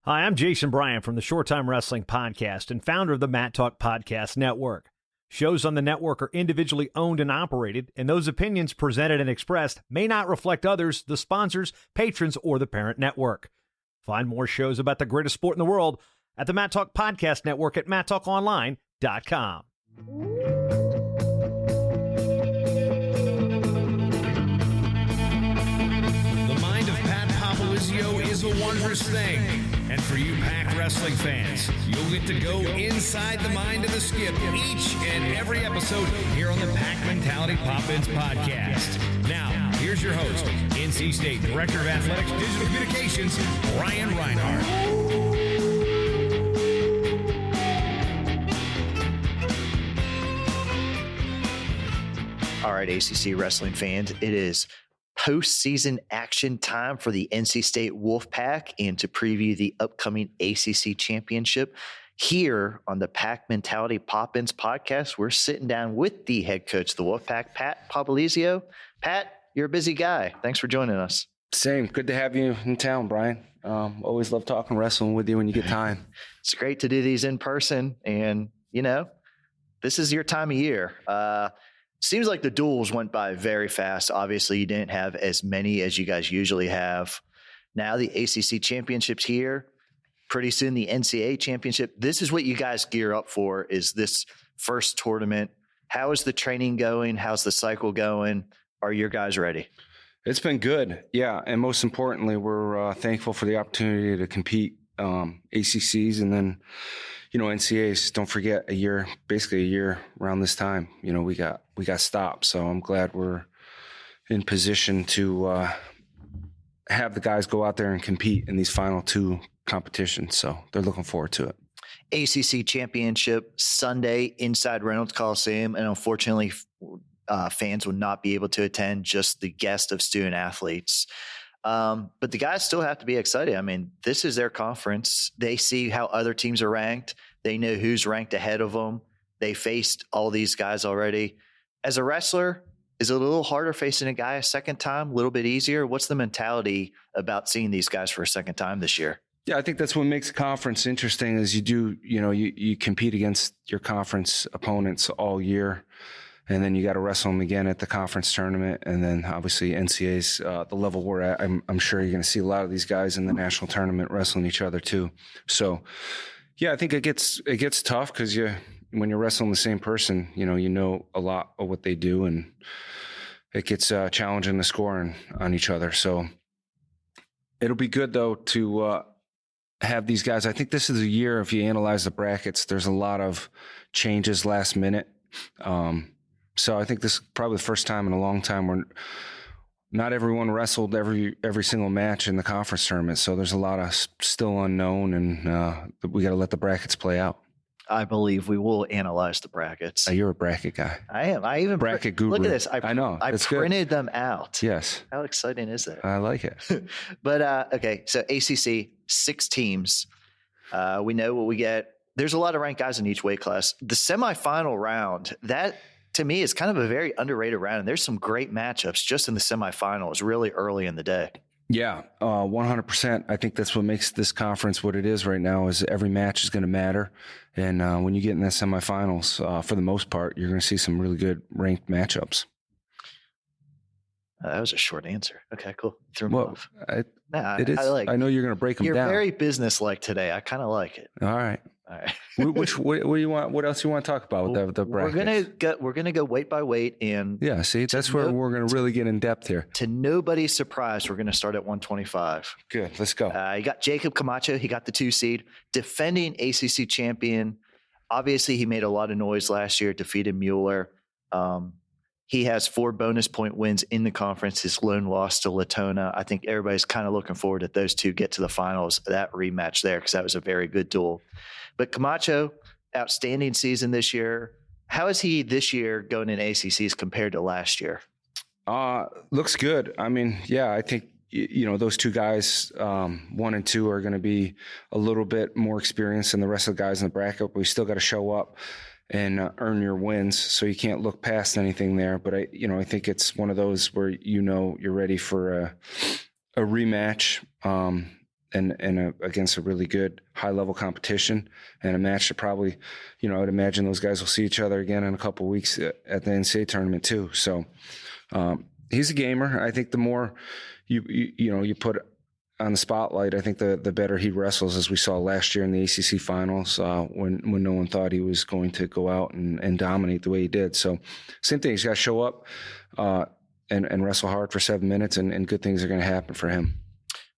Hi, I'm Jason Bryan from the Short-Time Wrestling Podcast and founder of the Mat Talk Podcast Network. Shows on the network are individually owned and operated, and those opinions presented and expressed may not reflect others, the sponsors, patrons, or the parent network. Find more shows about the greatest sport in the world at the Mat Talk Podcast Network at mattalkonline.com. The mind of Pat Popolizio is a wondrous thing. And for you Pack Wrestling fans, you'll get to go inside the mind of the Skip each and every episode here on the Pack Mentality Pop-Ins podcast. Now, here's your host, NC State Director of Athletics Digital Communications, Brian Reinhardt. All right, ACC wrestling fans, it is postseason action time for the NC State Wolfpack and to preview the upcoming ACC Championship. Here on the Pack Mentality Pop-Ins podcast, we're sitting down with the head coach of the Wolfpack, Pat Popolizio. Pat, you're a busy guy. Thanks for joining us. Same. Good to have you in town, Brian. Always love talking wrestling with you when you get time. It's great to do these in person, and, you know, this is your time of year. Seems like the duels went by very fast. Obviously, you didn't have as many as you guys usually have. Now the ACC Championship's here. Pretty soon the NCAA Championship. This is what you guys gear up for, is this first tournament. How is the training going? How's the cycle going? Are your guys ready? It's been good. Yeah. And most importantly, we're thankful for the opportunity to compete ACCs and then, you know, NCAAs. Don't forget, basically a year around this time, you know, we got stopped. So I'm glad we're in position to have the guys go out there and compete in these final two competitions. So they're looking forward to it. ACC Championship Sunday inside Reynolds Coliseum, and unfortunately, fans will not be able to attend, just the guest of student athletes. But the guys still have to be excited. I mean, this is their conference. They see how other teams are ranked. They know who's ranked ahead of them. They faced all these guys already. As a wrestler, is it a little harder facing a guy a second time, a little bit easier? What's the mentality about seeing these guys for a second time this year? Yeah, I think that's what makes the conference interesting is you compete against your conference opponents all year. And then you got to wrestle them again at the conference tournament. And then obviously NCAA's the level we're at. I'm sure you're going to see a lot of these guys in the national tournament wrestling each other too. So yeah, I think it gets tough because when you're wrestling the same person, you know a lot of what they do, and it gets challenging the scoring on each other. So it'll be good though to have these guys. I think this is a year, if you analyze the brackets, there's a lot of changes last minute. So I think this is probably the first time in a long time where not everyone wrestled every single match in the conference tournament. So there's a lot of still unknown, and we got to let the brackets play out. I believe we will analyze the brackets. You're a bracket guy. I am. I even bracket guru. Look at this. I know. I printed them out. Yes. How exciting is that? I like it. But okay, so ACC, 6 teams. We know what we get. There's a lot of ranked guys in each weight class. The semifinal round, that to me is kind of a very underrated round. And there's some great matchups just in the semifinals really early in the day. Yeah, 100%. I think that's what makes this conference what it is right now, is every match is going to matter. And when you get in the semifinals, for the most part, you're going to see some really good ranked matchups. That was a short answer. Okay, cool. Threw me off. It is. I know you're going to break them down. You're very business-like today. I kind of like it. All right. What do you want? What else you want to talk about with the brackets? We're gonna go weight by weight, and yeah. See, that's where we're going to really get in depth here. To nobody's surprise, we're going to start at 125. Good. Let's go. You got Jacob Camacho. He got the 2 seed, defending ACC champion. Obviously, he made a lot of noise last year. Defeated Mueller. He has 4 bonus point wins in the conference. His lone loss to Latona. I think everybody's kind of looking forward that those two get to the finals, that rematch there, because that was a very good duel. But Camacho, outstanding season this year. How is he this year going in ACCs compared to last year? Looks good. I mean, yeah, I think, those two guys, 1 and 2, are going to be a little bit more experienced than the rest of the guys in the bracket. But we still got to show up and earn your wins. So you can't look past anything there. But I think it's one of those where you're ready for a rematch. against a really good high-level competition, and a match that probably, I would imagine those guys will see each other again in a couple of weeks at the NCAA tournament too. So he's a gamer. I think the more you put on the spotlight, I think the better he wrestles, as we saw last year in the ACC finals when no one thought he was going to go out and dominate the way he did. So same thing, he's got to show up and wrestle hard for 7 minutes, and good things are going to happen for him.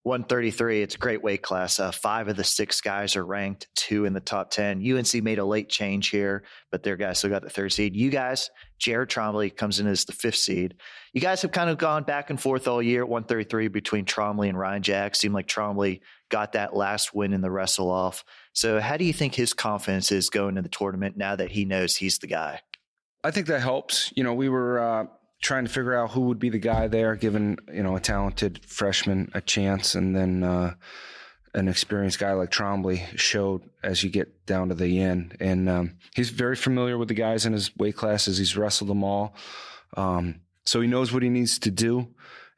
133, it's a great weight class. 5 of the 6 guys are ranked, 2 in the top 10. UNC made a late change here, but their guys still got the 3rd seed. You guys, Jared Trombley comes in as the 5th seed. You guys have kind of gone back and forth all year at 133 between Trombley and Ryan Jack. Seemed like Trombley got that last win in the wrestle off. So how do you think his confidence is going into the tournament now that he knows he's the guy? I think that helps. We were trying to figure out who would be the guy there, giving, a talented freshman a chance. And then an experienced guy like Trombley showed as you get down to the end. And he's very familiar with the guys in his weight classes. He's wrestled them all. So he knows what he needs to do.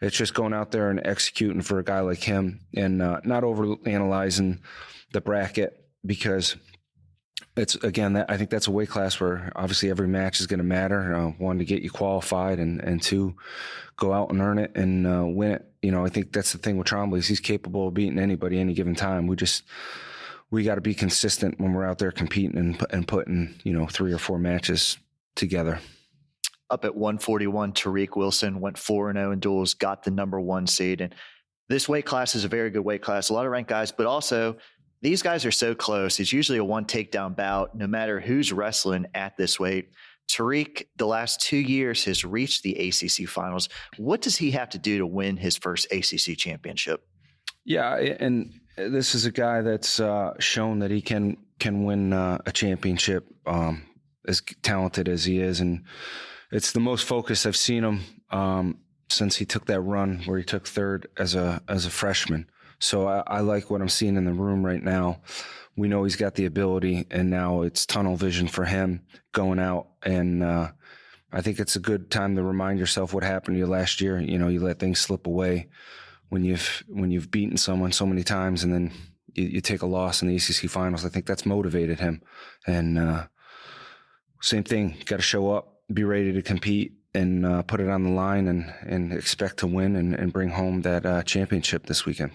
It's just going out there and executing for a guy like him, and not over analyzing the bracket, because it's, again, I think that's a weight class where obviously every match is going to matter. One, to get you qualified, and 2, go out and earn it and win it. I think that's the thing with Trombley, is he's capable of beating anybody any given time. We got to be consistent when we're out there competing and putting 3 or 4 matches together. Up at 141, Tariq Wilson went 4-0 in duels, got the number 1 seed. And this weight class is a very good weight class. A lot of ranked guys, but also these guys are so close. It's usually a 1 takedown bout, no matter who's wrestling at this weight. Tariq, the last 2 years, has reached the ACC finals. What does he have to do to win his first ACC championship? Yeah, and this is a guy that's shown that he can win a championship, as talented as he is. And it's the most focused I've seen him since he took that run where he took 3rd as a freshman. So I like what I'm seeing in the room right now. We know he's got the ability, and now it's tunnel vision for him going out. And I think it's a good time to remind yourself what happened to you last year. You let things slip away when you've beaten someone so many times, and then you take a loss in the ACC finals. I think that's motivated him. And same thing, got to show up, be ready to compete, and put it on the line, and expect to win and bring home that championship this weekend.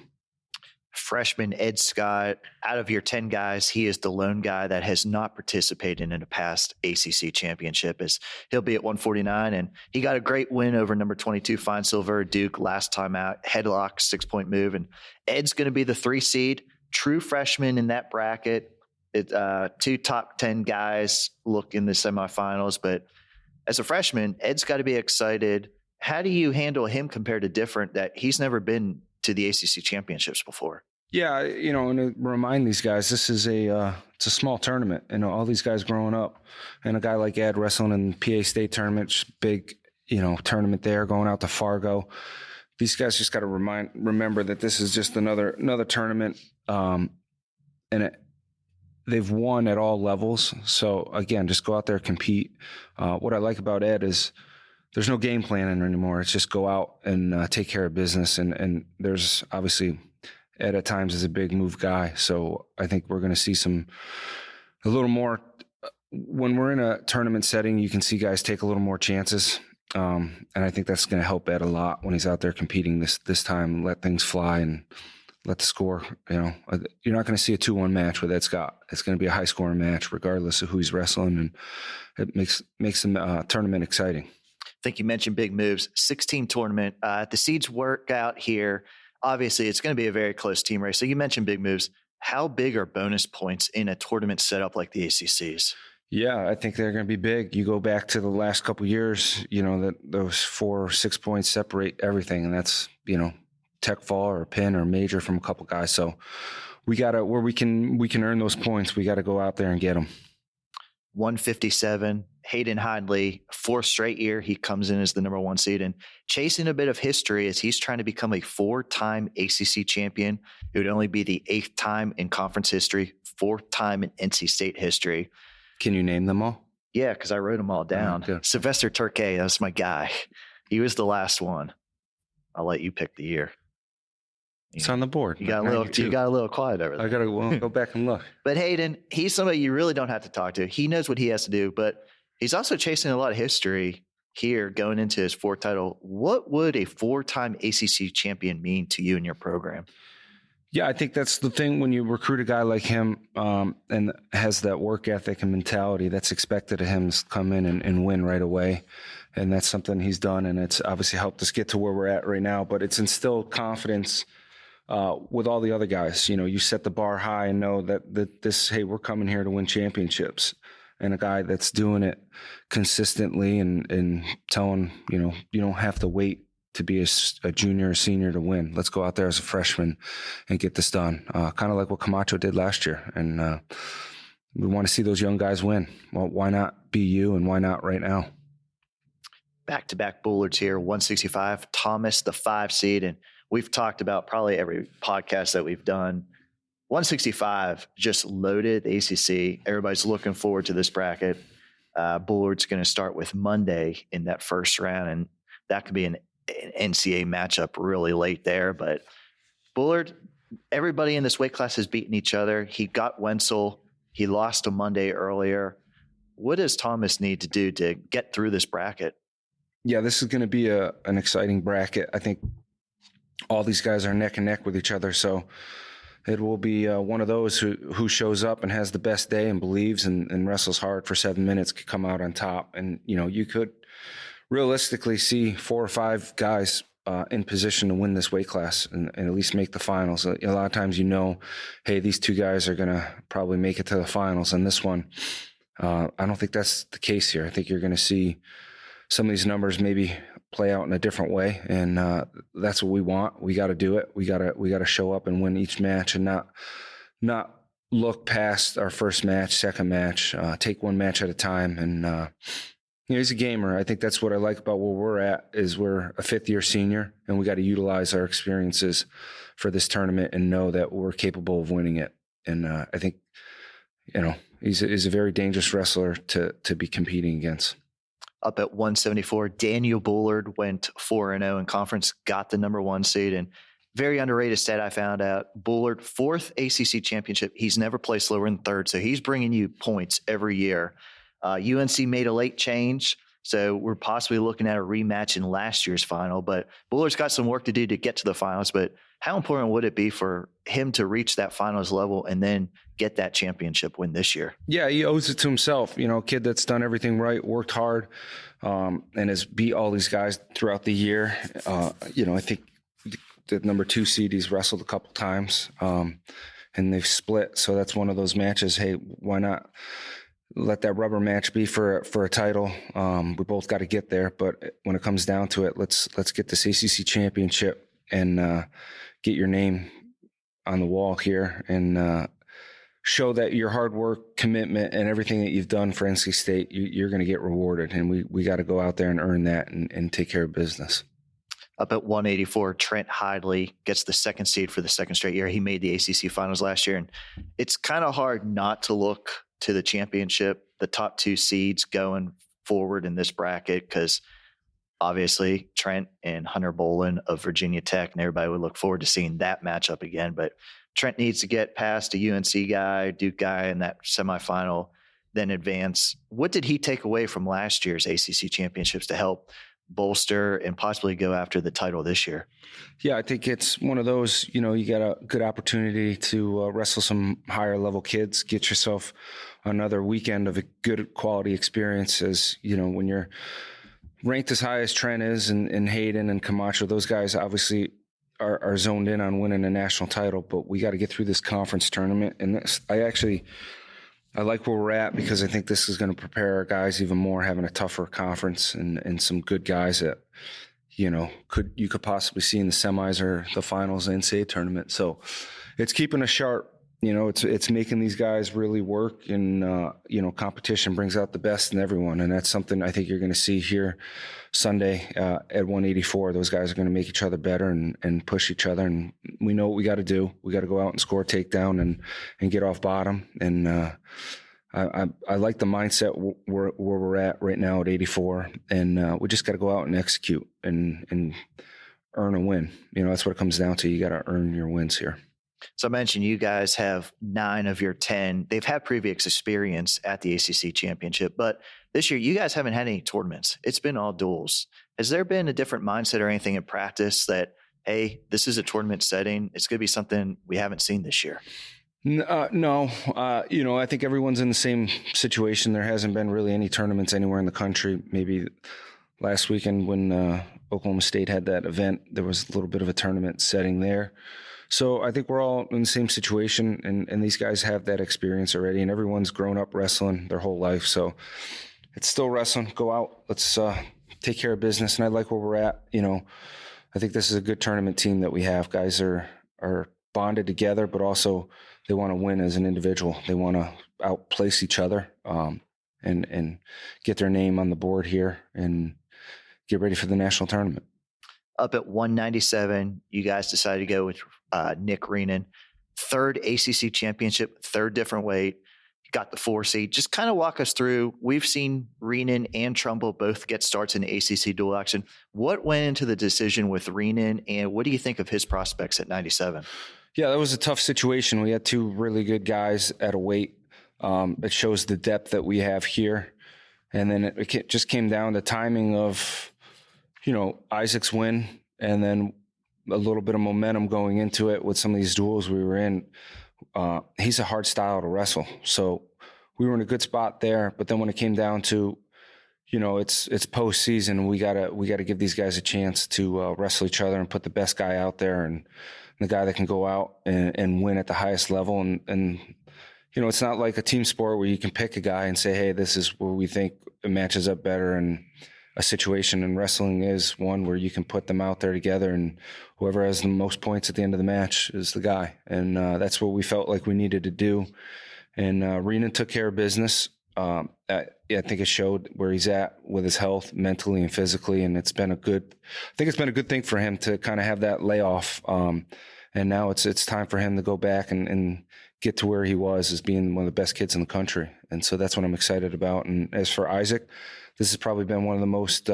Freshman Ed Scott, out of your 10 guys, he is the lone guy that has not participated in a past ACC championship, as he'll be at 149. And he got a great win over number 22, Fine Silver, Duke, last time out, headlock, 6-point move. And Ed's going to be the 3 seed, true freshman in that bracket. 2 top 10 guys look in the semifinals, but as a freshman, Ed's got to be excited. How do you handle him compared to different, that he's never been to the ACC championships before? Yeah, and to remind these guys, this is it's a small tournament, and all these guys growing up, and a guy like Ed wrestling in PA State tournament, big, tournament there, going out to Fargo. These guys just got to remember that this is just another tournament, and they've won at all levels. So again, just go out there, compete. What I like about Ed is there's no game planning anymore. It's just go out and take care of business. And there's obviously, Ed at times is a big move guy. So I think we're going to see a little more when we're in a tournament setting. You can see guys take a little more chances. And I think that's going to help Ed a lot when he's out there competing this time, let things fly and let the score, you're not going to see a 2-1 match with Ed Scott. It's going to be a high scoring match regardless of who he's wrestling. And it makes the tournament exciting. I think you mentioned big moves, 16 tournament. The seeds work out here. Obviously, it's going to be a very close team race. So you mentioned big moves. How big are bonus points in a tournament setup like the ACC's? Yeah, I think they're going to be big. You go back to the last couple of years, that those 4 or 6 points separate everything. And that's, tech fall or pin or major from a couple guys. So we got to, where we can earn those points, we got to go out there and get them. 157, Hayden Hindley, 4th straight year, he comes in as the number 1 seed and chasing a bit of history as he's trying to become a 4-time ACC champion. It would only be the 8th time in conference history, 4th time in NC State history. Can you name them all? Yeah, because I wrote them all down. Oh, Sylvester Turkey, that's my guy. He was the last one. I'll let you pick the year. It's on the board. You got a little quiet over there. I got to go back and look. But Hayden, he's somebody you really don't have to talk to. He knows what he has to do, but he's also chasing a lot of history here going into his fourth title. What would a 4-time ACC champion mean to you and your program? Yeah, I think that's the thing when you recruit a guy like him and has that work ethic and mentality that's expected of him to come in and win right away. And that's something he's done, and it's obviously helped us get to where we're at right now. But it's instilled confidence with all the other guys. You set the bar high and know that this, hey, we're coming here to win championships. And a guy that's doing it consistently and telling, you don't have to wait to be a junior or senior to win. Let's go out there as a freshman and get this done. Kind of like what Camacho did last year. And we want to see those young guys win. Well, why not be you and why not right now? Back-to-back Bullards here, 165, Thomas, the 5 seed. And we've talked about probably every podcast that we've done. 165 just loaded ACC. Everybody's looking forward to this bracket. Bullard's going to start with Monday in that first round, and that could be an NCAA matchup really late there. But Bullard, everybody in this weight class has beaten each other. He got Wenzel. He lost to Monday earlier. What does Thomas need to do to get through this bracket? Yeah, this is going to be an exciting bracket. I think all these guys are neck and neck with each other. So it will be one of those who shows up and has the best day and believes and wrestles hard for 7 minutes could come out on top. And, you could realistically see 4 or 5 guys in position to win this weight class and at least make the finals. A lot of times, hey, these 2 guys are going to probably make it to the finals. And this one, I don't think that's the case here. I think you're going to see some of these numbers maybe play out in a different way. And that's what we want. We got to do it. We got to show up and win each match and not look past our first match, second match, take one match at a time. And, he's a gamer. I think that's what I like about where we're at is we're a 5th-year senior and we got to utilize our experiences for this tournament and know that we're capable of winning it. And I think, he's a very dangerous wrestler to be competing against. Up at 174, Daniel Bullard went 4-0 in conference, got the number 1 seed, and very underrated stat I found out. Bullard, 4th ACC championship. He's never placed lower than 3rd, so he's bringing you points every year. UNC made a late change, so we're possibly looking at a rematch in last year's final, but Bullard's got some work to do to get to the finals. But how important would it be for him to reach that finals level and then get that championship win this year? Yeah, he owes it to himself. A kid that's done everything right, worked hard, and has beat all these guys throughout the year. I think the number 2 seed he's wrestled a couple times, and they've split. So that's one of those matches. Hey, why not let that rubber match be for a title? We both got to get there, but when it comes down to it, let's get this ACC championship and get your name on the wall here and show that your hard work, commitment, and everything that you've done for NC State, you're going to get rewarded. And we got to go out there and earn that and take care of business. Up at 184, Trent Hidley gets the 2nd seed for the 2nd straight year. He made the ACC finals last year, and it's kind of hard not to look to the championship, the top 2 seeds going forward in this bracket, because obviously Trent and Hunter Bolin of Virginia Tech, and everybody would look forward to seeing that matchup again. But Trent needs to get past a UNC guy, Duke guy in that semifinal, then advance. What did he take away from last year's ACC championships to help bolster and possibly go after the title this year? Yeah, I think it's one of those, you got a good opportunity to wrestle some higher level kids, get yourself another weekend of a good quality experience. As when you're ranked as high as Trent is and Hayden and Camacho, those guys obviously are zoned in on winning a national title, but we got to get through this conference tournament. And I like where we're at because I think this is going to prepare our guys even more, having a tougher conference and some good guys that, you could possibly see in the semis or the finals of the NCAA tournament. So it's keeping us sharp. It's making these guys really work, and, competition brings out the best in everyone. And that's something I think you're going to see here Sunday at 184. Those guys are going to make each other better and push each other. And we know what we got to do. We got to go out and score a takedown and get off bottom. And I like the mindset where we're at right now at 84. And we just got to go out and execute and earn a win. That's what it comes down to. You got to earn your wins here. So I mentioned you guys have 9 of your 10. They've had previous experience at the ACC Championship, but this year you guys haven't had any tournaments. It's been all duels. Has there been a different mindset or anything in practice that, hey, this is a tournament setting, it's going to be something we haven't seen this year? No. I think everyone's in the same situation. There hasn't been really any tournaments anywhere in the country. Maybe last weekend when Oklahoma State had that event, there was a little bit of a tournament setting there. So I think we're all in the same situation, and these guys have that experience already, and everyone's grown up wrestling their whole life. So it's still wrestling. Go out. Let's take care of business. And I like where we're at. I think this is a good tournament team that we have. Guys are bonded together, but also they want to win as an individual. They want to outplace each other and get their name on the board here and get ready for the national tournament. Up at 197, you guys decided to go with Nick Reenan. 3rd ACC Championship, 3rd different weight. You got the 4 seed. Just kind of walk us through. We've seen Reenan and Trumbull both get starts in the ACC dual action. What went into the decision with Reenan, and what do you think of his prospects at 97? Yeah, that was a tough situation. We had 2 really good guys at a weight. It shows the depth that we have here. And then it just came down to timing of, Isaac's win and then a little bit of momentum going into it with some of these duels we were in. He's a hard style to wrestle. So we were in a good spot there. But then when it came down to, it's postseason, we gotta give these guys a chance to wrestle each other and put the best guy out there and the guy that can go out and win at the highest level. And it's not like a team sport where you can pick a guy and say, hey, this is where we think it matches up better. And a situation in wrestling is one where you can put them out there together, and whoever has the most points at the end of the match is the guy. And that's what we felt like we needed to do. And Reenan took care of business. I think it showed where he's at with his health mentally and physically. And it's been a good thing for him to kind of have that layoff. And now it's time for him to go back and get to where he was as being one of the best kids in the country. And so that's what I'm excited about. And as for Isaac, this has probably been one of the most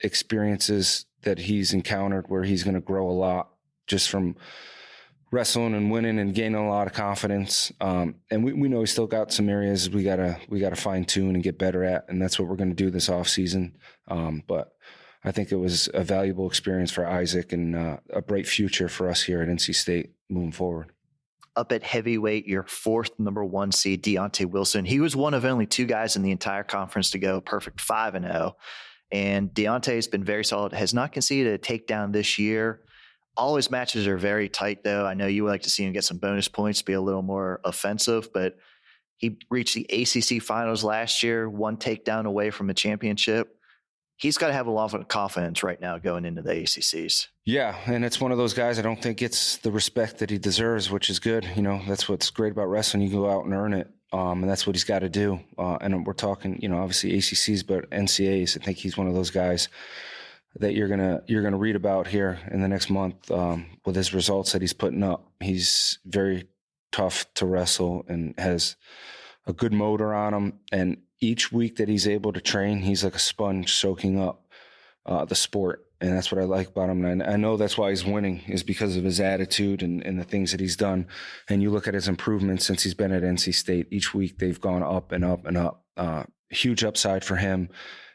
experiences that he's encountered where he's going to grow a lot just from wrestling and winning and gaining a lot of confidence. And we know he's still got some areas we gotta fine tune and get better at. And that's what we're going to do this off season. But I think it was a valuable experience for Isaac and a bright future for us here at NC State moving forward. Up at heavyweight, your 4th number 1 seed, Deontay Wilson. He was one of only 2 guys in the entire conference to go perfect 5-0. And Deontay has been very solid, has not conceded a takedown this year. All his matches are very tight, though. I know you would like to see him get some bonus points, be a little more offensive, but he reached the ACC finals last year, 1 takedown away from a championship. He's got to have a lot of confidence right now going into the ACCs. Yeah, and it's one of those guys I don't think gets the respect that he deserves, which is good. That's what's great about wrestling. You go out and earn it, and that's what he's got to do. And we're talking, obviously ACCs, but NCAs. I think he's one of those guys that you're gonna read about here in the next month with his results that he's putting up. He's very tough to wrestle and has a good motor on him. And each week that he's able to train, he's like a sponge soaking up the sport. And that's what I like about him. And I know that's why he's winning, is because of his attitude and the things that he's done. And you look at his improvements since he's been at NC State. Each week they've gone up and up and up. Huge upside for him,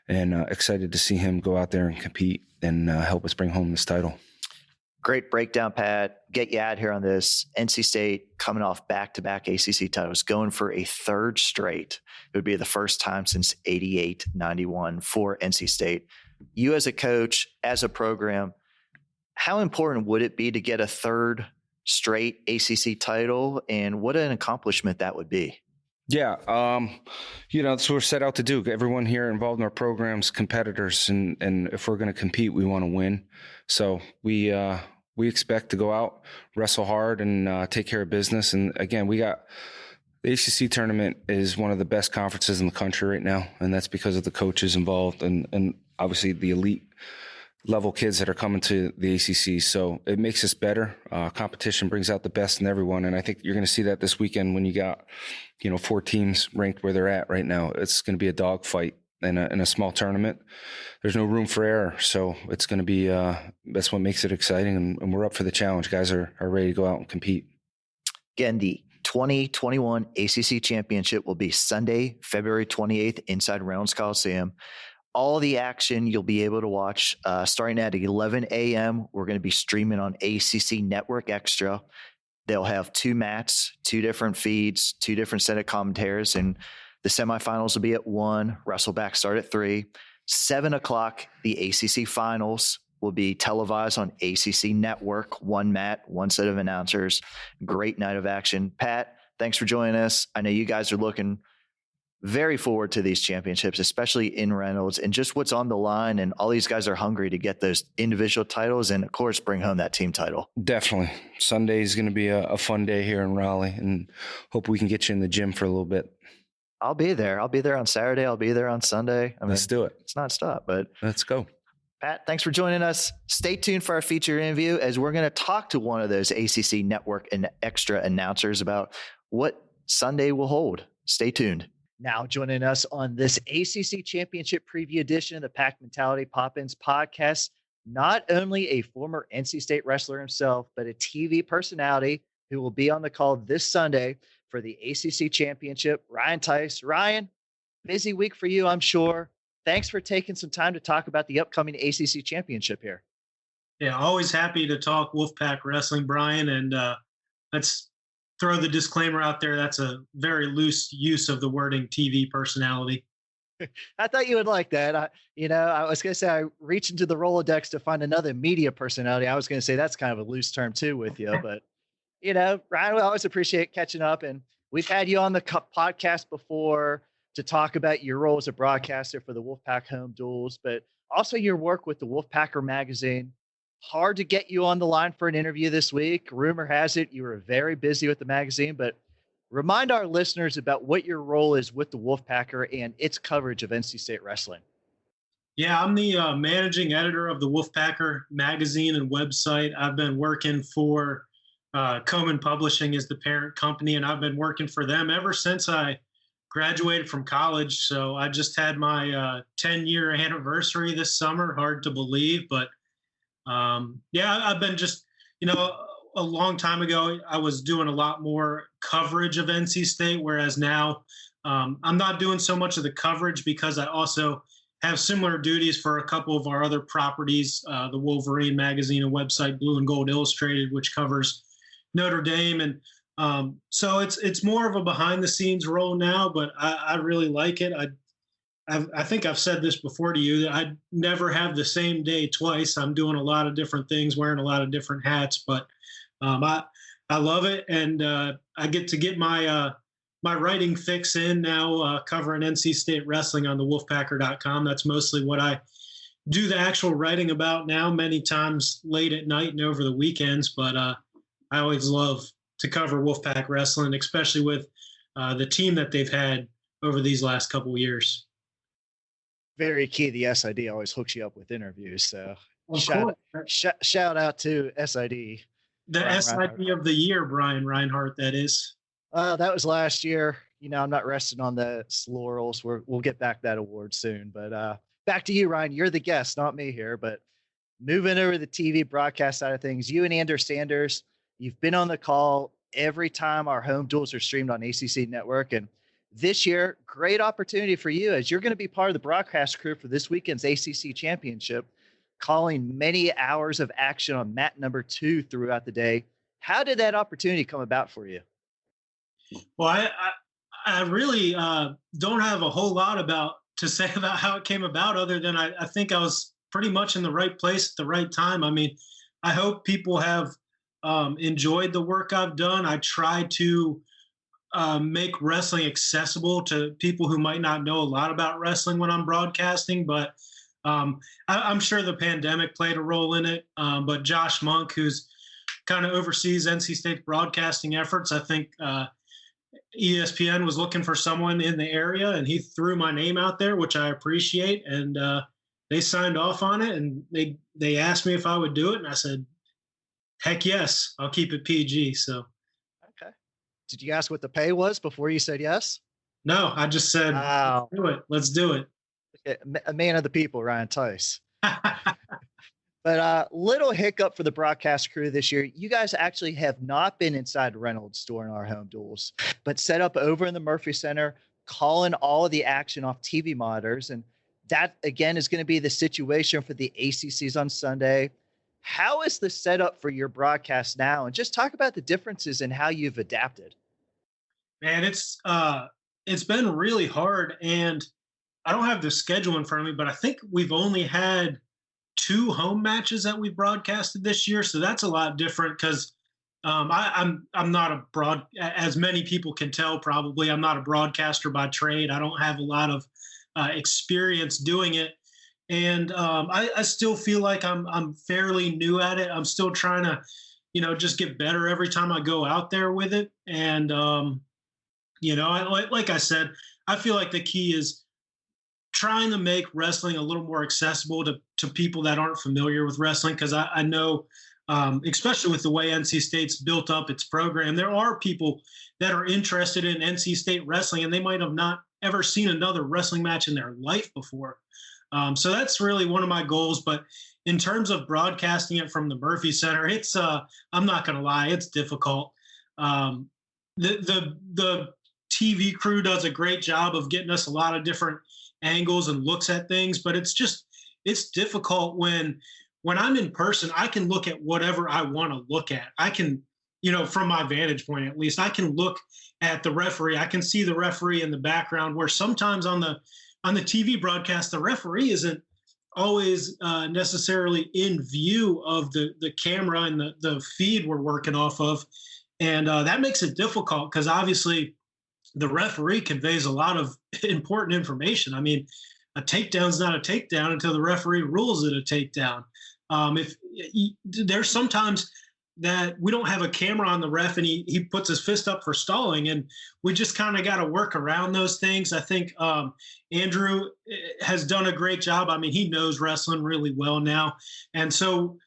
and excited to see him go out there and compete and help us bring home this title. Great breakdown, Pat. Get you out here on this. NC State coming off back-to-back ACC titles, going for a 3rd straight. It would be the first time since 88-91 for NC State. You as a coach, as a program, how important would it be to get a 3rd straight ACC title, and what an accomplishment that would be? Yeah, that's what we're set out to do. Everyone here involved in our program's competitors, and if we're going to compete, we want to win. So we expect to go out, wrestle hard, and take care of business. And again, the ACC tournament is one of the best conferences in the country right now, and that's because of the coaches involved and obviously the elite level kids that are coming to the ACC. So it makes us better. Competition brings out the best in everyone. And I think you're going to see that this weekend when you got, 4 teams ranked where they're at right now. It's going to be a dogfight. in a small tournament. There's no room for error. So it's going to be, that's what makes it exciting. And we're up for the challenge. Guys are ready to go out and compete. Again, the 2021 ACC Championship will be Sunday, February 28th, inside Reynolds Coliseum. All the action you'll be able to watch starting at 11 a.m. We're going to be streaming on ACC Network Extra. They'll have 2 mats, 2 different feeds, 2 different set of commentators, and the semifinals will be at 1. Wrestleback start at 3. 7 o'clock, the ACC finals will be televised on ACC Network. 1 mat, 1 set of announcers. Great night of action. Pat, thanks for joining us. I know you guys are looking very forward to these championships, especially in Reynolds, and just what's on the line. And all these guys are hungry to get those individual titles and, of course, bring home that team title. Definitely. Sunday is going to be a fun day here in Raleigh, and hope we can get you in the gym for a little bit. I'll be there. I'll be there on Saturday. I'll be there on Sunday. Let's do it. It's not stop, but let's go. Pat, thanks for joining us. Stay tuned for our feature interview as we're going to talk to one of those ACC Network and Extra announcers about what Sunday will hold. Stay tuned. Now joining us on this ACC Championship preview edition of the Pack Mentality Pop-Ins podcast, not only a former NC State wrestler himself, but a TV personality who will be on the call this Sunday for the ACC Championship, Ryan Tice. Ryan, busy week for you, I'm sure. Thanks for taking some time to talk about the upcoming ACC Championship here. Yeah, always happy to talk Wolfpack Wrestling, Brian, and let's throw the disclaimer out there. That's a very loose use of the wording TV personality. I thought you would like that. I was going to say I reached into the Rolodex to find another media personality. I was going to say that's kind of a loose term too with you, but Ryan, we always appreciate catching up, and we've had you on the podcast before to talk about your role as a broadcaster for the Wolfpack Home Duels, but also your work with the Wolfpacker magazine. Hard to get you on the line for an interview this week. Rumor has it you were very busy with the magazine, but remind our listeners about what your role is with the Wolfpacker and its coverage of NC State wrestling. Yeah, I'm the managing editor of the Wolfpacker magazine and website. I've been working for Komen Publishing as the parent company, and I've been working for them ever since I graduated from college. So I just had my 10-year anniversary this summer. Hard to believe, but I've been just, a long time ago, I was doing a lot more coverage of NC State, whereas now I'm not doing so much of the coverage because I also have similar duties for a couple of our other properties, the Wolverine magazine and website Blue and Gold Illustrated, which covers Notre Dame. And so it's more of a behind the scenes role now, but I really like it. I think I've said this before to you that I never have the same day twice. I'm doing a lot of different things, wearing a lot of different hats, but I love it. And I get to get my writing fix in now, covering NC State wrestling on the wolfpacker.com. That's mostly what I do the actual writing about now, many times late at night and over the weekends. But I always love to cover Wolfpack wrestling, especially with the team that they've had over these last couple of years. Very key. The SID always hooks you up with interviews. So shout out to SID. The Brian SID Reinhardt. of the year, Brian Reinhardt, that is. That was last year. I'm not resting on the laurels. We'll get back that award soon. But back to you, Ryan. You're the guest, not me here. But moving over to the TV broadcast side of things, you and Anders Sanders, you've been on the call every time our home duels are streamed on ACC Network. And this year, great opportunity for you as you're going to be part of the broadcast crew for this weekend's ACC Championship, calling many hours of action on mat number 2 throughout the day. How did that opportunity come about for you? Well, I really don't have a whole lot to say about how it came about, other than I think I was pretty much in the right place at the right time. I mean, I hope people have enjoyed the work I've done. I try to make wrestling accessible to people who might not know a lot about wrestling when I'm broadcasting, but I'm sure the pandemic played a role in it. But Josh Monk, who's kind of oversees NC State's broadcasting efforts, I think ESPN was looking for someone in the area, and he threw my name out there, which I appreciate. And they signed off on it, and they asked me if I would do it, and I said, heck yes, I'll keep it PG. So. Okay. Did you ask what the pay was before you said yes? No, I just said, wow. Let's do it. A man of the people, Ryan Tice. But little hiccup for the broadcast crew this year. You guys actually have not been inside Reynolds during our home duels, but set up over in the Murphy Center, calling all of the action off TV monitors. And that, again, is going to be the situation for the ACCs on Sunday. How is the setup for your broadcast now? And just talk about the differences in how you've adapted. Man, it's been really hard, and I don't have the schedule in front of me, but I think we've only had 2 home matches that we broadcasted this year, so that's a lot different because I'm not as many people can tell probably, I'm not a broadcaster by trade. I don't have a lot of experience doing it, and I still feel like I'm fairly new at it. I'm still trying to, just get better every time I go out there with it, and like I said, I feel like the key is trying to make wrestling a little more accessible to people that aren't familiar with wrestling. Because I know, especially with the way NC State's built up its program, there are people that are interested in NC State wrestling, and they might have not ever seen another wrestling match in their life before. So that's really one of my goals. But in terms of broadcasting it from the Murphy Center, it's I'm not going to lie, it's difficult. The TV crew does a great job of getting us a lot of different angles and looks at things, but it's difficult when I'm in person. I can look at whatever I want to look at. I can, from my vantage point, at least I can look at the referee. I can see the referee in the background, where sometimes on the TV broadcast, the referee isn't always necessarily in view of the camera and the feed we're working off of. And that makes it difficult because obviously the referee conveys a lot of important information. I mean, a takedown's not a takedown until the referee rules it a takedown. There's sometimes that we don't have a camera on the ref and he puts his fist up for stalling, and we just kind of got to work around those things. I think Andrew has done a great job. I mean, he knows wrestling really well now. And so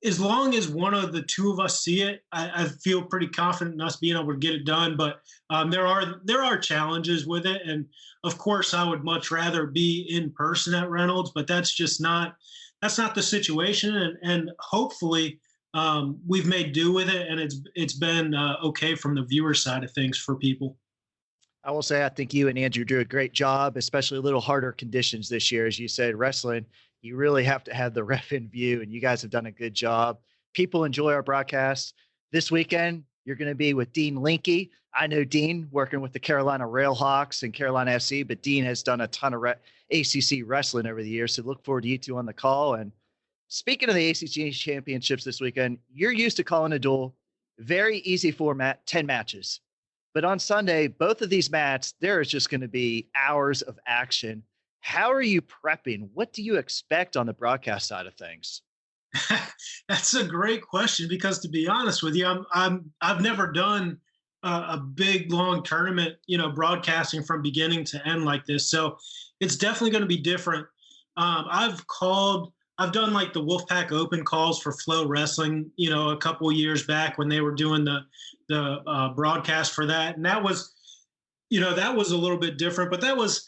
as long as one of the two of us see it, I feel pretty confident in us being able to get it done. But there are challenges with it. And of course, I would much rather be in person at Reynolds, but that's not the situation. And hopefully we've made do with it, and it's been okay from the viewer side of things for people. I will say, I think you and Andrew do a great job, especially a little harder conditions this year. As you said, wrestling, you really have to have the ref in view, and you guys have done a good job. People enjoy our broadcasts. This weekend, you're going to be with Dean Linke. I know Dean working with the Carolina Railhawks and Carolina FC, but Dean has done a ton of ACC wrestling over the years, so look forward to you two on the call. And speaking of the ACC Championships this weekend, you're used to calling a duel. Very easy format, 10 matches. But on Sunday, both of these matches, there is just going to be hours of action. How are you prepping? What do you expect on the broadcast side of things? That's a great question, because to be honest with you, I've never done a big long tournament, broadcasting from beginning to end like this. So it's definitely going to be different. I've done like the Wolfpack Open calls for Flow Wrestling, a couple of years back when they were doing the broadcast for that. And that was, that was a little bit different, but it was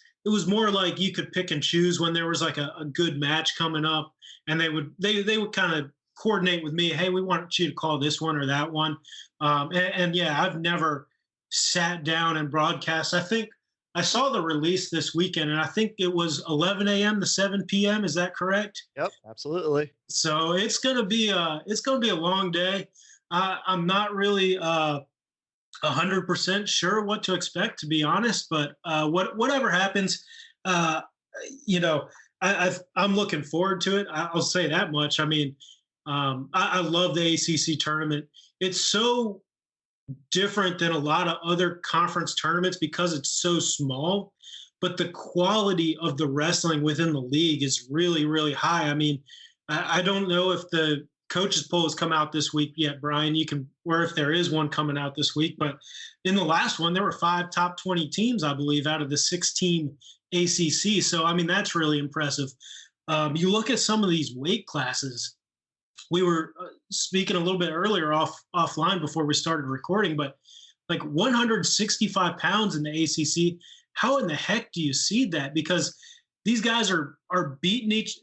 more like you could pick and choose when there was like a good match coming up, and they would kind of coordinate with me. Hey, we want you to call this one or that one. And yeah, I've never sat down and broadcast. I think I saw the release this weekend, and I think it was 11 a.m. to 7 p.m. Is that correct? Yep, absolutely. So it's going to be a long day. I'm not really 100% sure what to expect, to be honest, but whatever happens, I'm looking forward to it. I'll say that much. I mean, I love the ACC tournament. It's so different than a lot of other conference tournaments because it's so small, but the quality of the wrestling within the league is really, really high. I mean, I don't know if the coaches poll has come out this week yet, Brian, or if there is one coming out this week, but in the last one, there were 5 top 20 teams, I believe, out of the 16 ACC. So, I mean, that's really impressive. You look at some of these weight classes. We were speaking a little bit earlier offline before we started recording, but like 165 pounds in the ACC, how in the heck do you seed that? Because these guys are beating each,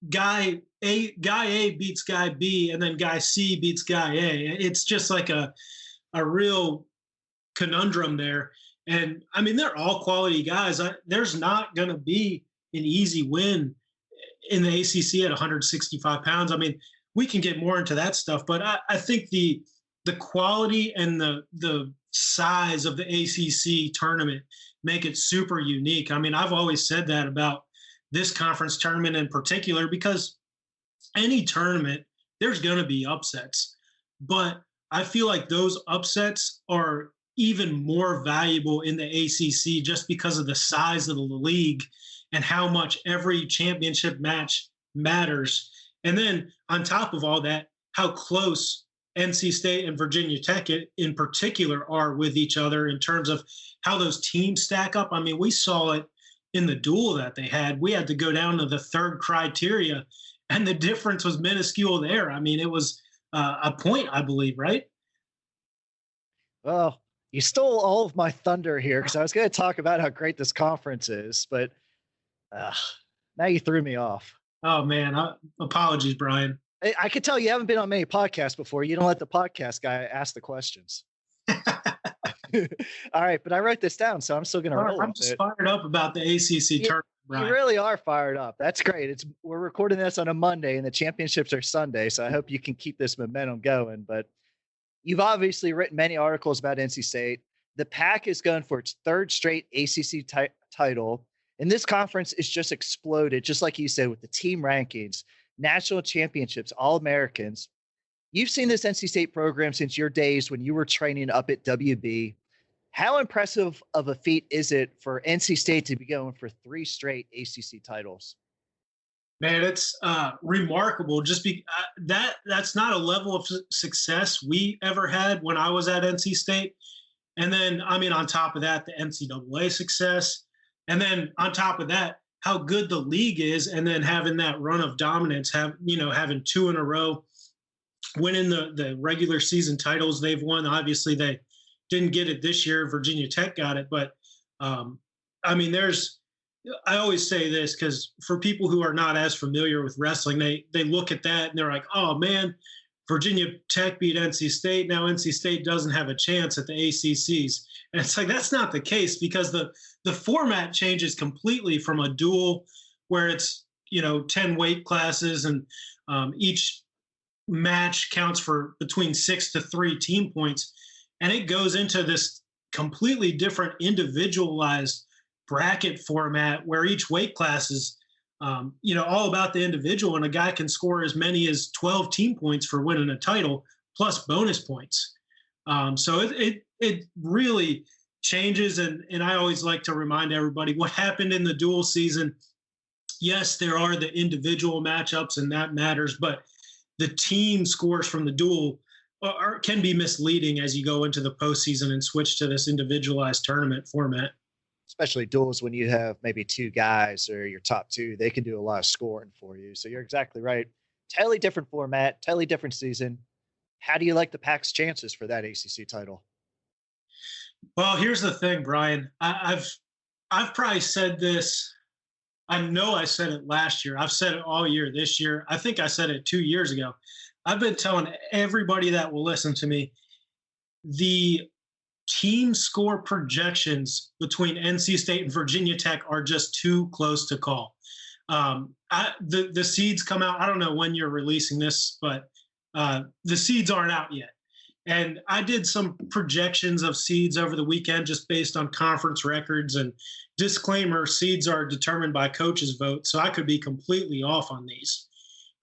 guy A beats guy B, and then guy C beats guy A. It's just like a real conundrum there. And I mean, they're all quality guys. There's not going to be an easy win in the ACC at 165 pounds. I mean, we can get more into that stuff, but I think the quality and the size of the ACC tournament make it super unique. I mean, I've always said that about this conference tournament in particular, because any tournament, there's going to be upsets, but I feel like those upsets are even more valuable in the ACC just because of the size of the league and how much every championship match matters. And then on top of all that, how close NC State and Virginia Tech in particular are with each other in terms of how those teams stack up. I mean, we saw it in the duel that they had. We had to go down to the third criteria, and the difference was minuscule there. I mean, it was a point, I believe, right? Well, you stole all of my thunder here because I was going to talk about how great this conference is, but now you threw me off. Oh, man. Apologies, Brian. I could tell you haven't been on many podcasts before. You don't let the podcast guy ask the questions. All right, but I wrote this down, so I'm still going to roll. I'm just fired up about the ACC tournament, Brian. You really are fired up. That's great. We're recording this on a Monday, and the championships are Sunday, so I hope you can keep this momentum going. But you've obviously written many articles about NC State. The Pac is going for its third straight ACC title, and this conference is just exploded, just like you said, with the team rankings, national championships, All-Americans. You've seen this NC State program since your days when you were training up at WB. How impressive of a feat is it for NC State to be going for 3 straight ACC titles? Man, it's remarkable. That's not a level of success we ever had when I was at NC State. And then, I mean, on top of that, the NCAA success. And then on top of that, how good the league is. And then having that run of dominance, having 2 in a row, winning the regular season titles they've won. Obviously, they didn't get it this year. Virginia Tech got it. But, I mean, I always say this because for people who are not as familiar with wrestling, they look at that and they're like, oh, man, Virginia Tech beat NC State. Now NC State doesn't have a chance at the ACCs. And it's like, that's not the case because the format changes completely from a duel where it's, 10 weight classes and each match counts for between 6 to 3 team points. And it goes into this completely different individualized bracket format where each weight class is, all about the individual, and a guy can score as many as 12 team points for winning a title plus bonus points. So it really changes. And I always like to remind everybody what happened in the dual season. Yes, there are the individual matchups and that matters, but the team scores from the duel can be misleading as you go into the postseason and switch to this individualized tournament format. Especially duels when you have maybe 2 guys or your top 2, they can do a lot of scoring for you. So you're exactly right. Totally different format, totally different season. How do you like the Pac's chances for that ACC title? Well, here's the thing, Brian. I've probably said this. I know I said it last year. I've said it all year this year. I think I said it 2 years ago. I've been telling everybody that will listen to me, the team score projections between NC State and Virginia Tech are just too close to call. The seeds come out. I don't know when you're releasing this, but the seeds aren't out yet. And I did some projections of seeds over the weekend just based on conference records, and disclaimer, seeds are determined by coaches' vote. So I could be completely off on these,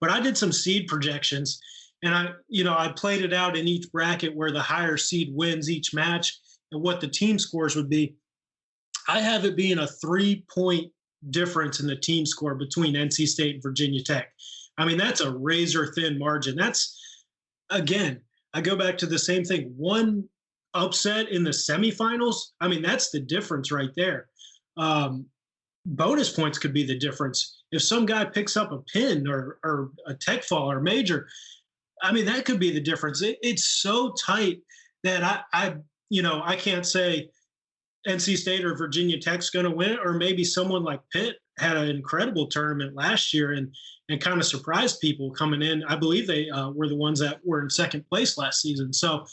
but I did some seed projections. And I played it out in each bracket where the higher seed wins each match and what the team scores would be. I have it being a 3-point difference in the team score between NC State and Virginia Tech. I mean, that's a razor thin margin. That's, again, I go back to the same thing. One upset in the semifinals, I mean, that's the difference right there. Bonus points could be the difference. If some guy picks up a pin or a tech fall or major, I mean, that could be the difference. It's so tight that I can't say NC State or Virginia Tech's going to win it, or maybe someone like Pitt had an incredible tournament last year and kind of surprised people coming in. I believe they were the ones that were in second place last season. So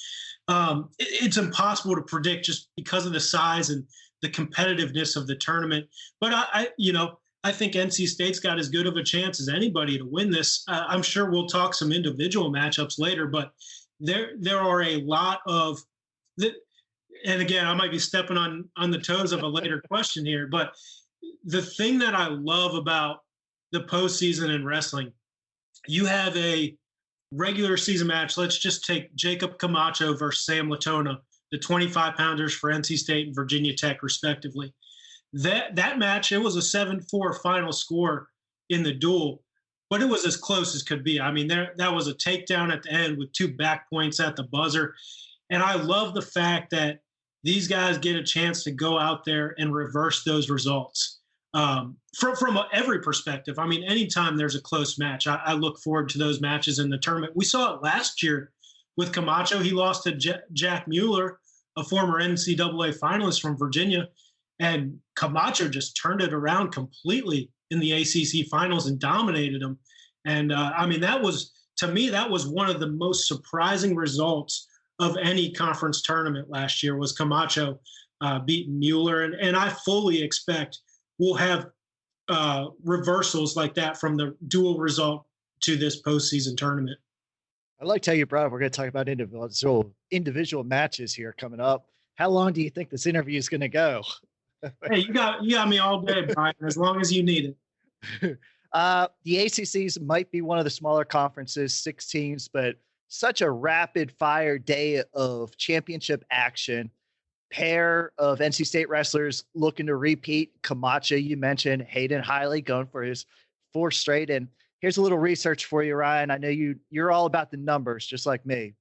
it's impossible to predict just because of the size and the competitiveness of the tournament. But I think NC State's got as good of a chance as anybody to win this. I'm sure we'll talk some individual matchups later, but there are a lot of and again, I might be stepping on the toes of a later question here, but the thing that I love about the postseason in wrestling, you have a regular season match. Let's just take Jacob Camacho versus Sam Latona, the 25-pounders for NC State and Virginia Tech, respectively. That match, it was a 7-4 final score in the duel, but it was as close as could be. I mean, that was a takedown at the end with 2 back points at the buzzer. And I love the fact that these guys get a chance to go out there and reverse those results from every perspective. I mean, anytime there's a close match, I look forward to those matches in the tournament. We saw it last year with Camacho. He lost to Jack Mueller, a former NCAA finalist from Virginia, and Camacho just turned it around completely in the ACC finals and dominated him. And to me, that was one of the most surprising results of any conference tournament last year, was Camacho beating Mueller. And I fully expect we'll have reversals like that from the dual result to this postseason tournament. I'd like to tell you, Brian, we're going to talk about individual matches here coming up. How long do you think this interview is going to go? Hey, you got me all day, Brian, as long as you need it. The ACCs might be one of the smaller conferences, 6 teams, but such a rapid fire day of championship action. Pair of NC State wrestlers looking to repeat. Camacho, you mentioned, Hayden Hiley going for his 4th straight. And here's a little research for you, Ryan. I know you're all about the numbers, just like me.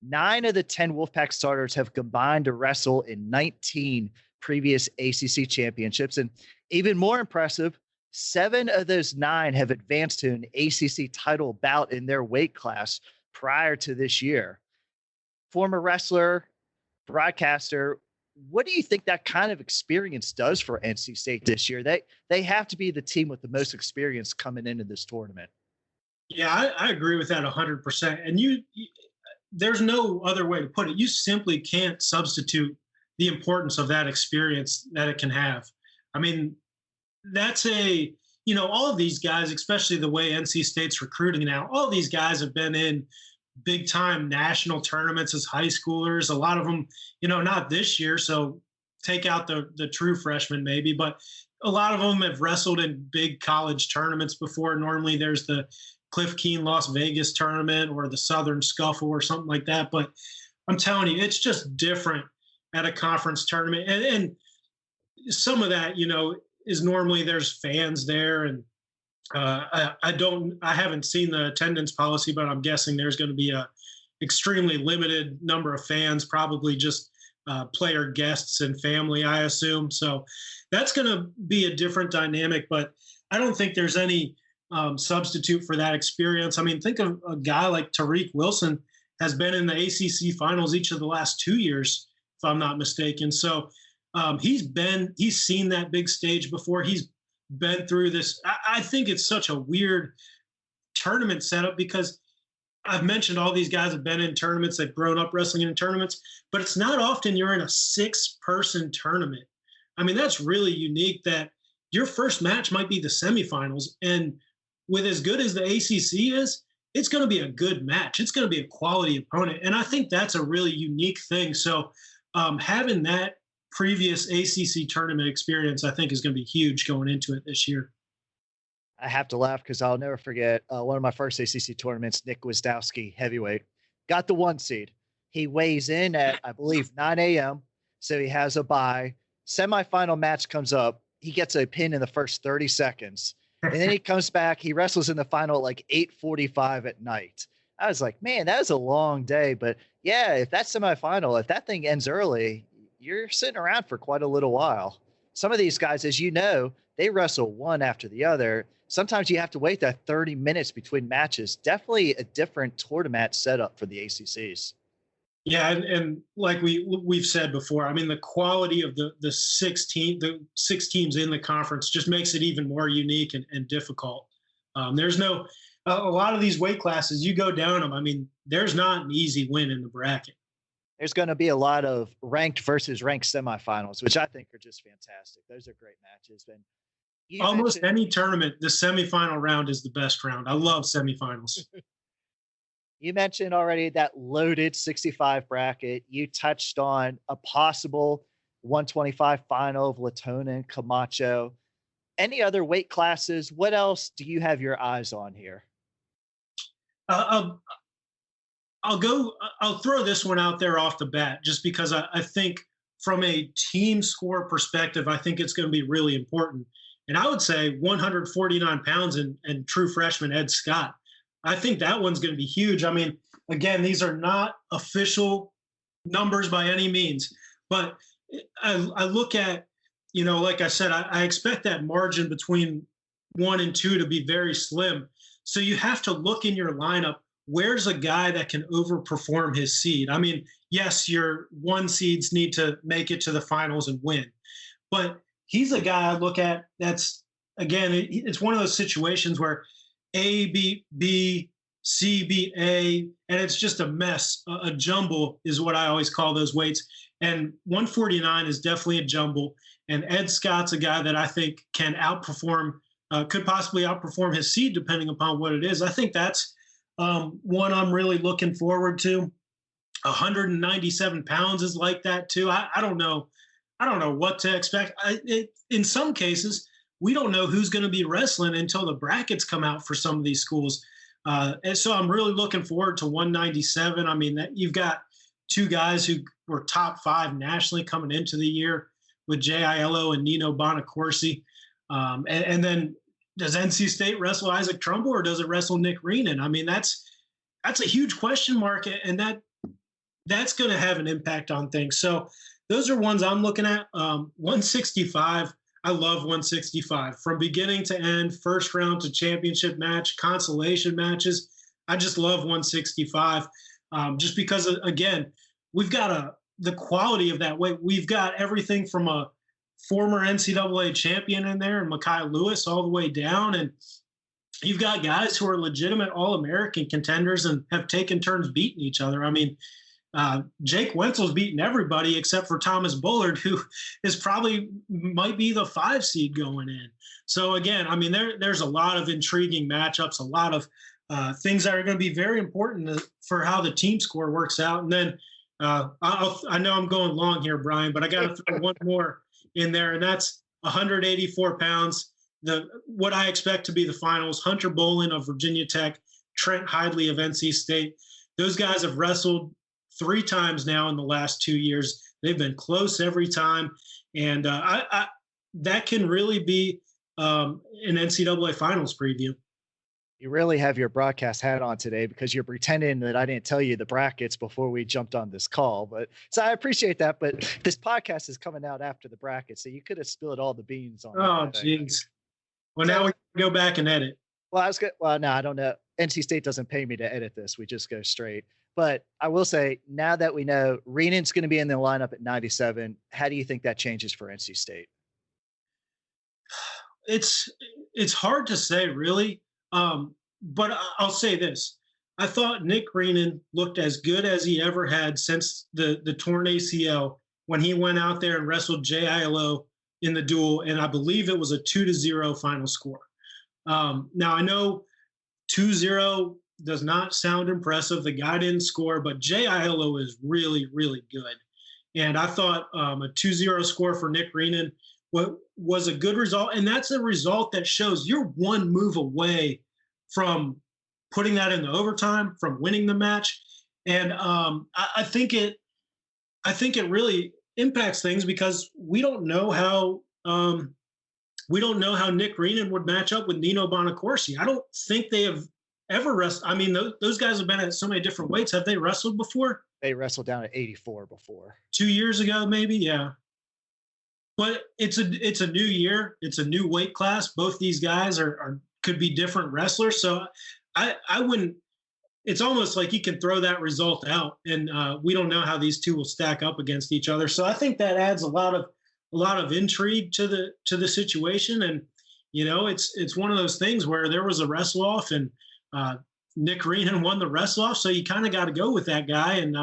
9 of the 10 Wolfpack starters have combined to wrestle in 19 previous ACC championships. And even more impressive, 7 of those 9 have advanced to an ACC title bout in their weight class prior to this year. Former wrestler, broadcaster, what do you think that kind of experience does for NC State this year? They have to be the team with the most experience coming into this tournament. Yeah, I agree with that 100%. And there's no other way to put it. You simply can't substitute the importance of that experience that it can have. I mean, that's all of these guys, especially the way NC State's recruiting now, all these guys have been in big time national tournaments as high schoolers. A lot of them, not this year. So take out the true freshmen maybe, but a lot of them have wrestled in big college tournaments before. Normally there's the Cliff Keen Las Vegas tournament or the Southern Scuffle or something like that. But I'm telling you, it's just different at a conference tournament. And some of that, is normally there's fans there. And I haven't seen the attendance policy, but I'm guessing there's going to be a extremely limited number of fans, probably just player guests and family, I assume. So that's going to be a different dynamic, but I don't think there's any substitute for that experience. I mean, think of a guy like Tariq Wilson has been in the ACC finals each of the last 2 years, if I'm not mistaken. So he's seen that big stage before. He's been through this. I think it's such a weird tournament setup because I've mentioned all these guys have been in tournaments, they've grown up wrestling in tournaments, but it's not often you're in a 6-person tournament. I mean, that's really unique that your first match might be the semifinals. And with as good as the ACC is, it's going to be a good match. It's going to be a quality opponent. And I think that's a really unique thing. So having that previous ACC tournament experience, I think, is going to be huge going into it this year. I have to laugh because I'll never forget one of my first ACC tournaments. Nick Wisdowski, heavyweight, got the 1 seed. He weighs in at, I believe, 9 a.m. So he has a bye. Semifinal match comes up. He gets a pin in the first 30 seconds. And then he comes back. He wrestles in the final at like 8:45 at night. I was like, man, that was a long day. But yeah, if that semifinal, if that thing ends early, you're sitting around for quite a little while. Some of these guys, as you know, they wrestle one after the other. Sometimes you have to wait that 30 minutes between matches. Definitely a different tournament setup for the ACCs. Yeah, and like we've said before, I mean, the quality of the six teams in the conference just makes it even more unique and difficult. There's no a lot of these weight classes, you go down them. I mean, there's not an easy win in the bracket. There's going to be a lot of ranked versus ranked semifinals, which I think are just fantastic. Those are great matches. And almost any tournament, the semifinal round is the best round. I love semifinals. You mentioned already that loaded 65 bracket. You touched on a possible 125 final of Latona and Camacho. Any other weight classes? What else do you have your eyes on here? I'll throw this one out there off the bat just because I think from a team score perspective, I think it's going to be really important. And I would say 149 pounds and true freshman Ed Scott. I think that one's going to be huge. I mean, again, these are not official numbers by any means, but I look at, like I said, I expect that margin between 1 and 2 to be very slim. So you have to look in your lineup. Where's a guy that can overperform his seed? I mean, yes, your 1 seeds need to make it to the finals and win, but he's a guy I look at that's, again, it's one of those situations where A beat B, C beat A, and it's just a mess. A jumble is what I always call those weights. And 149 is definitely a jumble. And Ed Scott's a guy that I think can outperform, could possibly outperform his seed depending upon what it is. I think that's one I'm really looking forward to. 197 pounds is like that too. I don't know. I don't know what to expect. In some cases, we don't know who's going to be wrestling until the brackets come out for some of these schools. And so I'm really looking forward to 197. I mean, that you've got 2 guys who were top 5 nationally coming into the year with Jay Aiello and Nino Bonacorsi. And then does NC State wrestle Isaac Trumbull or does it wrestle Nick Reenan? I mean, that's a huge question mark, and that's going to have an impact on things. So those are ones I'm looking at. 165. I love 165 from beginning to end, first round to championship match, consolation matches. I just love 165 just because, again, we've got the quality of that weight. We've got everything from a former NCAA champion in there and Mekhi Lewis all the way down. And you've got guys who are legitimate All-American contenders and have taken turns beating each other. I mean, Jake Wenzel's beaten everybody except for Thomas Bullard, who is probably might be the 5 seed going in. So again, I mean, there's a lot of intriguing matchups, a lot of things that are going to be very important for how the team score works out. And then I know I'm going long here, Brian, but I got to throw one more in there, and that's 184 pounds. What I expect to be the finals: Hunter Bolin of Virginia Tech, Trent Hidley of NC State. Those guys have wrestled 3 times now in the last 2 years. They've been close every time. And that can really be an NCAA finals preview. You really have your broadcast hat on today because you're pretending that I didn't tell you the brackets before we jumped on this call. But so I appreciate that. But this podcast is coming out after the bracket, so you could have spilled all the beans on. Oh, jeez. Well, now we can go back and edit. Well, no, I don't know. NC State doesn't pay me to edit this. We just go straight. But I will say, now that we know Reenan's going to be in the lineup at 97, how do you think that changes for NC State? It's hard to say, really. But I'll say this. I thought Nick Reenan looked as good as he ever had since the torn ACL when he went out there and wrestled Jay Aiello in the duel, and I believe it was a 2-0 final score. Now, I know 2-0 does not sound impressive. The guy didn't score, but Jay Aiello is really, really good. And I thought a 2-0 score for Nick Reenan was a good result, and that's a result that shows you're one move away from putting that into overtime, from winning the match. And I think it really impacts things because we don't know how Nick Reenan would match up with Nino Bonacorsi. I don't think they have ever wrestled. I mean, those guys have been at so many different weights. Have they wrestled before? They wrestled down at 84 before. 2 years ago, maybe, yeah. But it's a new year. It's a new weight class. Both these guys could be different wrestlers. So I wouldn't it's almost like you can throw that result out, and we don't know how these two will stack up against each other. So I think that adds a lot of intrigue to the situation. And it's one of those things where there was a wrestle off, and Nick Reenan won the wrestle off, so you kind of got to go with that guy. And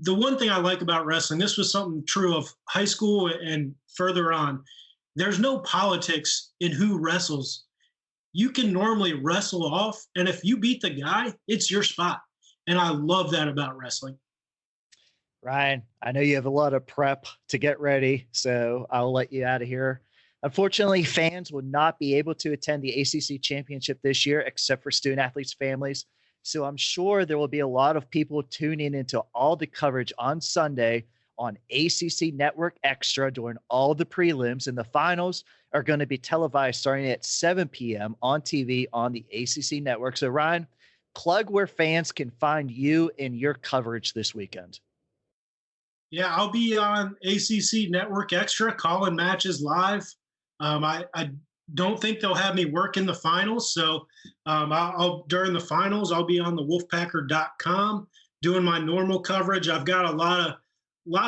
the one thing I like about wrestling, this was something true of high school and further on, there's no politics in who wrestles. You can normally wrestle off, and if you beat the guy, it's your spot. And I love that about wrestling. Ryan, I know you have a lot of prep to get ready, so I'll let you out of here. Unfortunately, fans will not be able to attend the ACC Championship this year, except for student athletes' families. So I'm sure there will be a lot of people tuning into all the coverage on Sunday on ACC Network Extra during all the prelims, and the finals are going to be televised starting at 7 p.m. on TV on the ACC Network. So Ryan, plug where fans can find you and your coverage this weekend. Yeah, I'll be on ACC Network Extra calling matches live. I don't think they'll have me work in the finals. So I'll during the finals, I'll be on the wolfpacker.com doing my normal coverage. I've got a lot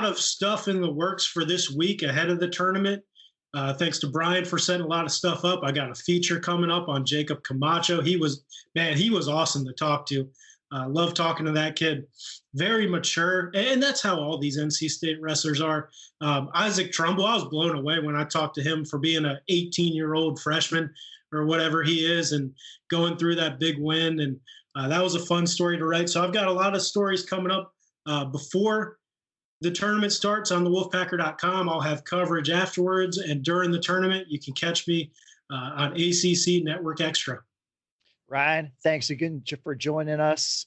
of stuff in the works for this week ahead of the tournament. Thanks to Brian for setting a lot of stuff up. I got a feature coming up on Jacob Camacho. He was awesome to talk to. Love talking to that kid. Very mature. And that's how all these NC State wrestlers are. Isaac Trumbull, I was blown away when I talked to him for being an 18-year-old freshman or whatever he is and going through that big win. And that was a fun story to write. So I've got a lot of stories coming up before the tournament starts on the wolfpacker.com. I'll have coverage afterwards. And during the tournament, you can catch me on ACC Network Extra. Ryan, thanks again for joining us.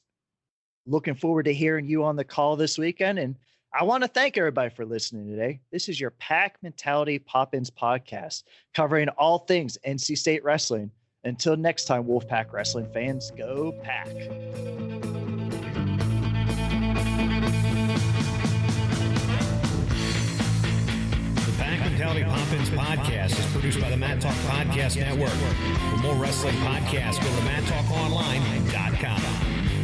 Looking forward to hearing you on the call this weekend. And I want to thank everybody for listening today. This is your Pack Mentality Pop-Ins podcast, covering all things NC State wrestling. Until next time, Wolfpack wrestling fans, go Pack. Mentality Pop-Ins podcast is produced by the Matt Talk Podcast Network. For more wrestling podcasts, go to MattTalkOnline.com.